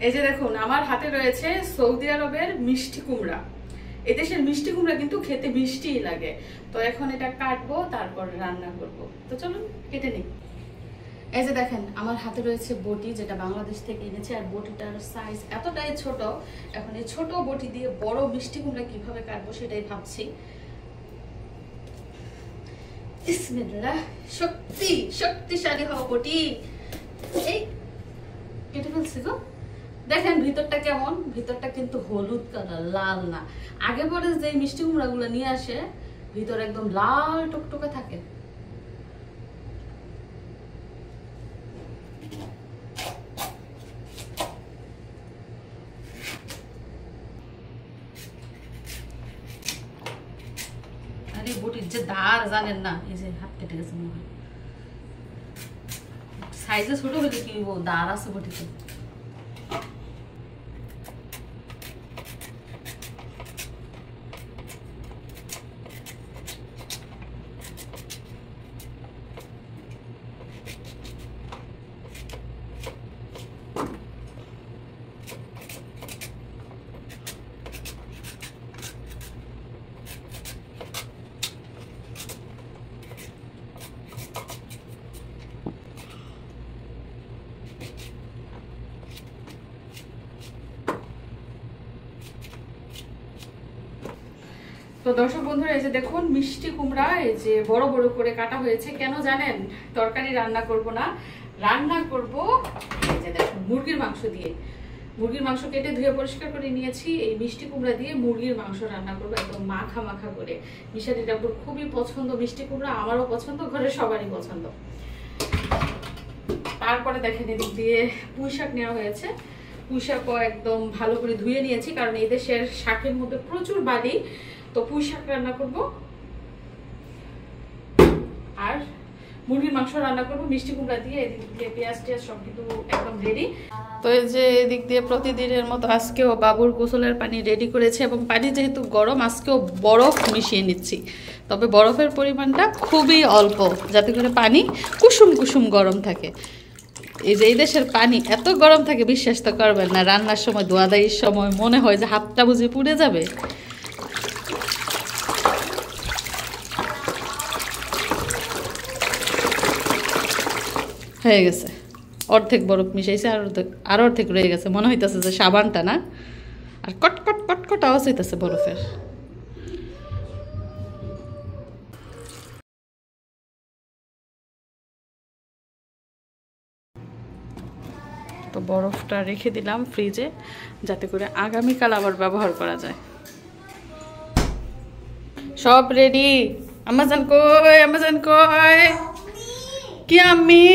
এই যে দেখুন আমার হাতে রয়েছে সৌদি আরবের মিষ্টি কুমড়া। এদেশের মিষ্টি কুমড়া কিন্তু খেতে মিষ্টিই লাগে। তো এখন এটা কাটবো, তারপর রান্না করব। তো চলুন কেটে নিই। এই যে দেখেন আমার হাতে রয়েছে বটি, যেটা বাংলাদেশ থেকে এনেছে। আর বটিটার সাইজ এতটাই ছোট। এখন এই ছোট বটি দিয়ে বড় মিষ্টি কুমড়া কিভাবে কাটবো সেটাই ভাবছি। বিসমিল্লাহ। শক্তিশালী হও বটি। এই কেটে ফেলছি গো। দেখেন ভিতরটা কেমন, ভিতরটা কিন্তু হলুদ কালার, লাল না। আগে পরে যে মিষ্টি কুমড়া গুলো নিয়ে আসে ভিতর একদম লাল টকটকে থাকে। আরে বটির যে ধার জানেন না, এই যে হাত কেটে গেছে মনে হয়। সাইজে ছোট হলে কি ধার আছে বটিতে। তো দর্শক বন্ধুরা, এই যে দেখুন মিষ্টি কুমড়া এই যে বড় বড় করে কাটা হয়েছে। কেন জানেন? তরকারি রান্না করব না, রান্না করব এই যে দেখুন মুরগির মাংস দিয়ে। মুরগির মাংস কেটে ধুয়ে পরিষ্কার করে নিয়েছি। এই মিষ্টি কুমড়া দিয়ে মুরগির মাংস রান্না করবো একদম মাখা মাখা করে। মিশালির আপুর খুবই পছন্দ মিষ্টি কুমড়া, আমারও পছন্দ, ঘরের সবারই পছন্দ। তারপরে দেখেন এদিক দিয়ে পুঁই শাক নেওয়া হয়েছে। পুঁই শাকও একদম ভালো করে ধুয়ে নিয়েছি, কারণ এই দেশের শাকের মধ্যে প্রচুর বালি। তো পুঁই শাক রান্না করব আর মুরগির মাংস রান্না করব মিষ্টি কুমড়া দিয়ে। এদিক দিয়ে পেঁয়াজ টিয়াজ সব কিন্তু একদম রেডি। তো এই যে এদিক দিয়ে প্রতিদিনের মতো আজকেও বাবুর গোসলের পানি রেডি করেছে, এবং পানি যেহেতু গরম আজকেও বরফ মিশিয়ে নিচ্ছি। তবে বরফের পরিমাণটা খুবই অল্প, যাতে করে পানি কুসুম কুসুম গরম থাকে। এই যে এই দেশের পানি এত গরম থাকে বিশ্বাস তো করবেন না, রান্নার সময় ধোয়াধাইয়ের সময় মনে হয় যে হাতটা বুঝে পুড়ে যাবে। হয়ে গেছে, অর্ধেক বরফ মিশাইছে, আর অর্ধেক রয়ে গেছে। মনে হইতেছে যে সাবানটা না, আর কটকট কটকট আওয়াজ হইতেছে বরফের। তো বরফটা রেখে দিলাম ফ্রিজে, যাতে করে আগামীকাল আবার ব্যবহার করা যায়। সব রেডি। আমাজন কই, আমাজন কই, কি আমি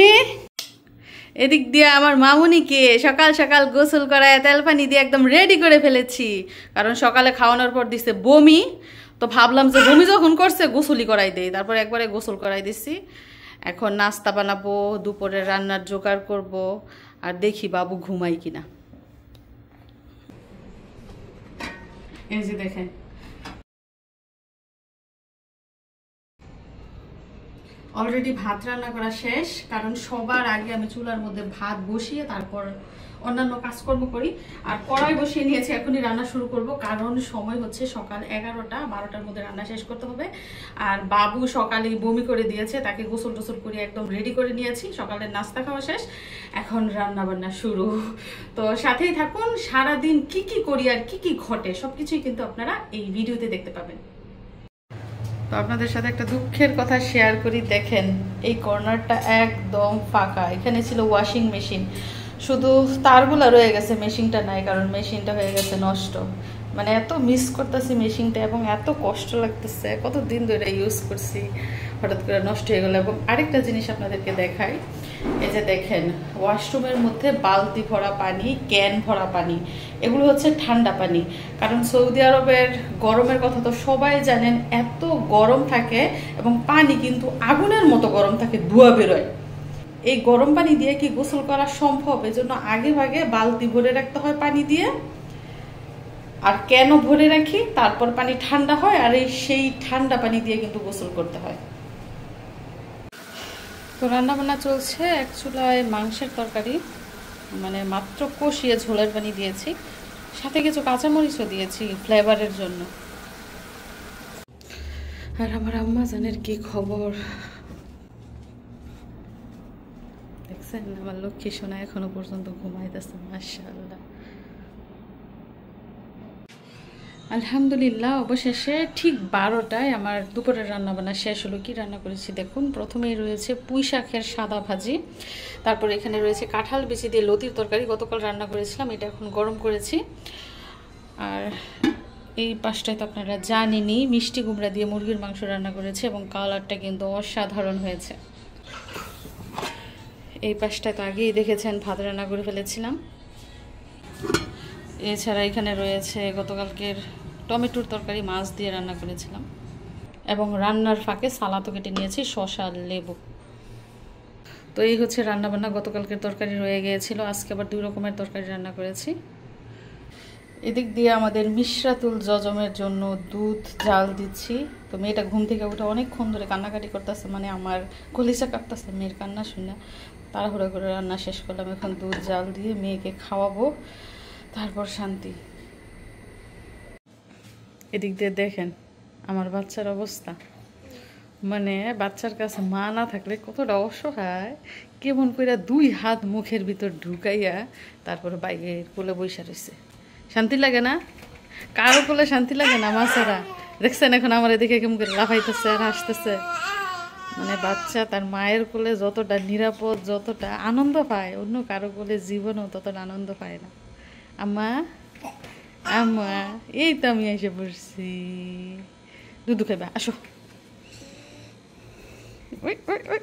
এদিক দিয়ে আমার মামুনিকে সকাল সকাল গোসল করায় তেল পানি দিয়ে একদম রেডি করে ফেলেছি। কারণ সকালে খাওয়ানোর পর দিছে বমি, তো ভাবলাম যে বমি যখন করছে গোসলই করাই দেই। তারপর একবারে গোসল করাই দিছি। এখন নাস্তা বানাবো, দুপুরে রান্নার জোগাড় করব, আর দেখি বাবু ঘুমাই কিনা। এই যে দেখেন অলরেডি ভাত রান্না করা শেষ, কারণ সবার আগে আমি চুলার মধ্যে ভাত বসিয়ে তারপর অন্যান্য কাজকর্ম করি। আর কড়াই বসিয়ে নিয়েছি, এখনই রান্না শুরু করব, কারণ সময় হচ্ছে সকাল 11টা, 12টার মধ্যে রান্না শেষ করতে হবে। আর বাবু সকালে বমি করে দিয়েছে, তাকে গোসল টোসল করে একদম রেডি করে নিয়েছি। সকালের নাস্তা খাওয়া শেষ, এখন রান্না বান্না শুরু। তো সাথেই থাকুন, সারাদিন কি কি করি আর কি কি ঘটে সবকিছুই কিন্তু আপনারা এই ভিডিওতে দেখতে পাবেন। তো আপনাদের সাথে একটা দুঃখের কথা শেয়ার করি। দেখেন এই কর্নারটা একদম ফাঁকা। এখানে ছিল ওয়াশিং মেশিন, শুধু তারগুলা রয়ে গেছে, মেশিনটা নাই, কারণ মেশিনটা হয়ে গেছে নষ্ট। মানে এত মিস করতেছি মেশিনটা, এবং এত কষ্ট লাগতেছে, কতদিন ধরে ইউজ করছি, হঠাৎ করে নষ্ট হয়ে গেল। এবং আরেকটা জিনিস আপনাদেরকে দেখাই, এই যে দেখেন ওয়াশরুমের মধ্যে বালতি ভরা পানি, ক্যান ভরা পানি, এগুলো হচ্ছে ঠান্ডা পানি। কারণ সৌদি আরবের গরমের কথা তো সবাই জানেন, এত গরম থাকে এবং পানি কিন্তু আগুনের মতো গরম থাকে, ধোঁয়া বেরোয়। এই গরম পানি দিয়ে কি গোসল করা সম্ভব? এজন্য আগে ভাগে বালতি ভরে রাখতে হয় পানি দিয়ে, আর কেন ভরে রাখি, তারপর পানি ঠান্ডা হয়, আর সেই ঠান্ডা পানি দিয়ে কিন্তু গোসল করতে হয়। তো রান্না বান্না চলছে, এক চুলায় মাংসের তরকারি, মানে মাত্র কষিয়ে ঝোলের পানি দিয়েছি, সাথে কিছু কাঁচামরিচও দিয়েছি ফ্লেভারের জন্য। আর আমার আম্মা জানের কি খবর দেখছেন? আমার লক্ষ্মী সোনা এখনো পর্যন্ত ঘুমাইতেছে, মাশাআল্লাহ। আলহামদুলিল্লাহ, অবশেষে ঠিক 12টায় আমার দুপুরের রান্নাবান্না শেষ হলো। কি রান্না করেছি দেখুন। প্রথমেই রয়েছে পুঁই শাকের সাদা ভাজি, তারপর এখানে রয়েছে কাঁঠাল বিচি দিয়ে লতির তরকারি, গতকাল রান্না করেছিলাম, এটা এখন গরম করেছি। আর এই পাশটায় তো আপনারা জানেনই, মিষ্টি কুমড়া দিয়ে মুরগির মাংস রান্না করেছে এবং কালারটা কিন্তু অসাধারণ হয়েছে। এই পাশটায় তো আগেই দেখেছেন ভাত রান্না করে ফেলেছিলাম। এছাড়া এখানে রয়েছে গতকালকের টমেটোর তরকারি, মাছ দিয়ে রান্না করেছিলাম, এবং রান্নার ফাঁকে সালাদও কেটে নিয়েছি, শসা লেবু। তো এই হচ্ছে রান্নাবান্না। গতকালকের তরকারি রয়ে গিয়েছিল, আজকে আবার 2 রকমের তরকারি রান্না করেছি। এদিক দিয়ে আমাদের মিশরাতুল জজমের জন্য দুধ জাল দিচ্ছি। তো মেয়েটা ঘুম থেকে উঠে অনেকক্ষণ ধরে কান্নাকাটি করতেছে, মানে আমার কলিজা কাটতেছে মেয়ের কান্না শুনে। তাড়াহুড়ো করে রান্না শেষ করলাম, এখন দুধ জাল দিয়ে মেয়েকে খাওয়াবো, তারপর শান্তি। এদিক দিয়ে দেখেন আমার বাচ্চার অবস্থা, মানে বাচ্চার কাছে মা না থাকলে কতটা অসহায়, কেমন করে 2 হাত মুখের ভিতর ঢুকাইয়া তারপরে বাইরের কোলে বৈশা রয়েছে। শান্তি লাগে না? কারো কোলে শান্তি লাগে না মাছেরা? দেখছেন এখন আমার এদিকে কেমন করে লাফাইতেছে আর হাসতেছে। মানে বাচ্চা তার মায়ের কোলে যতটা নিরাপদ, যতটা আনন্দ পায়, অন্য কারো কোলে জীবনও ততটা আনন্দ পায় না। আম্মা আম্মা, এই তো আমি এসে পড়ছি, দুধ খাইবা, আসো। ওই ওই ওই